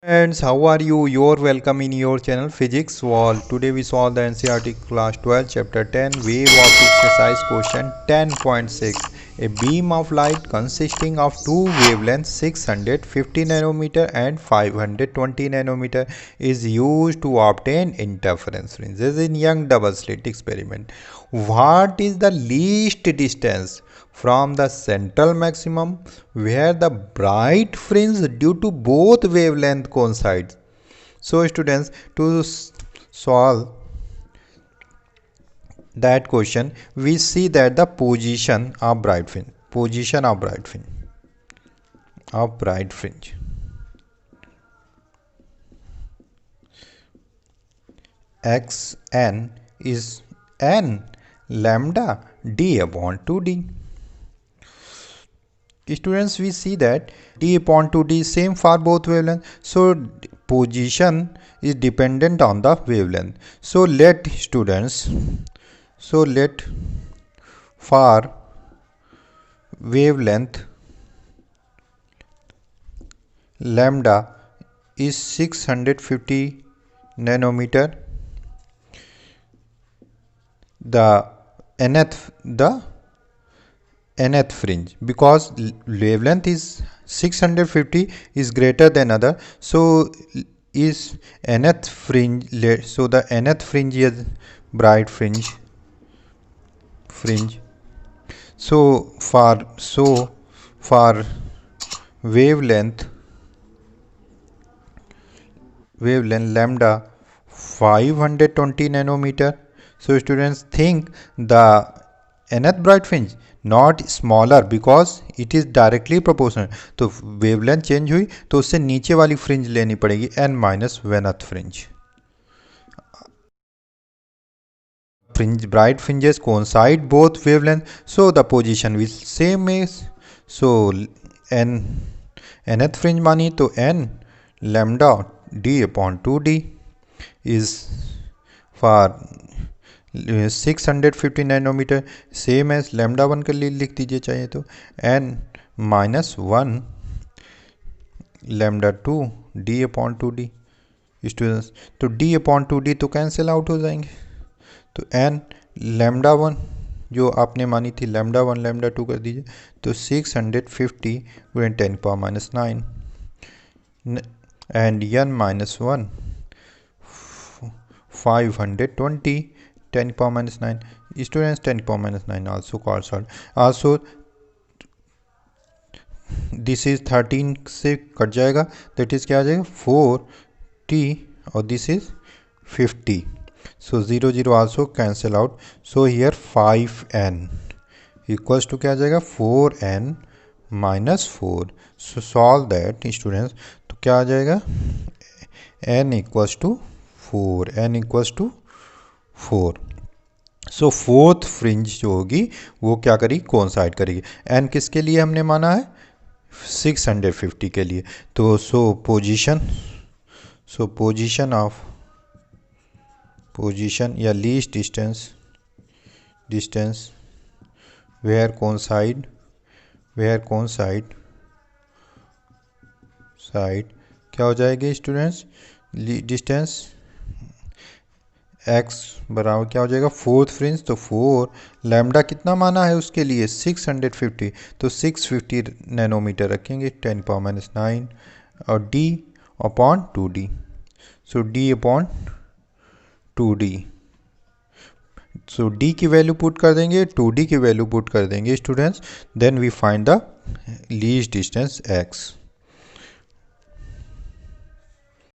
Friends, how are you? You're welcome in your channel Physics Wall. Today we solve the Ncert class 12 chapter 10 wave of exercise question 10.6. A beam of light consisting of two wavelengths 650 nanometer and 520 nanometer is used to obtain interference fringes in young double slit experiment. What is the least distance from the central maximum where the bright fringe due to both wavelength coincides? So students, to solve that question, we see that the position of bright fringe xn is n lambda d upon 2d. Students, we see that d upon 2d is same for both wavelengths, so position is dependent on the wavelength. So let for wavelength lambda is 650 nanometer, the nth fringe, because wavelength is 650 is greater than other, so is nth fringe, so the nth fringe is bright fringe. So for wavelength lambda 520 nanometer. So students, think the nth bright fringe not smaller because it is directly proportional. तो wavelength change हुई तो उससे नीचे वाली fringe लेनी पड़ेगी n minus 1th fringe. Bright fringes coincide both wavelength, so the position will same is, so nth fringe मानी तो n lambda d upon 2d is for 650 nanometre, same as lambda 1 के लिए लिख दीजिए चाहिए तो n minus 1 lambda 2 d upon 2d. Students, तो d upon 2d तो कैंसिल आउट हो जाएंगे, तो n लैम्डा 1 जो आपने मानी थी लैम्डा 1 लैम्डा 2 कर दीजिए, तो 650 गुणे 10 power minus 9 and n minus 1 520 10 power minus 9. Students, 10 power minus 9 also coincide. Also this is 13 से कट जाएगा, that is क्या आ जाएगा 4t और this is 50. So 0 0 also cancel out. So here 5n equals to क्या आ जाएगा 4n minus 4. So solve that students, तो क्या आ जाएगा n equals to 4. So fourth fringe जो होगी वो क्या करेगी कोइंसाइड करेगी. एन किसके लिए हमने माना है 650 के लिए, तो पोजीशन या लीस्ट डिस्टेंस वेयर कोइंसाइड क्या हो जाएगी स्टूडेंट्स, डिस्टेंस x बराबर क्या हो जाएगा फोर्थ फ्रिंज, तो 4 लैम्डा कितना माना है उसके लिए 650, तो 650 नैनोमीटर रखेंगे 10 पावर माइनस 9 और d upon 2d. So d upon 2d, so d की वैल्यू पुट कर देंगे 2d की वैल्यू पुट कर देंगे students, then we find the least distance x.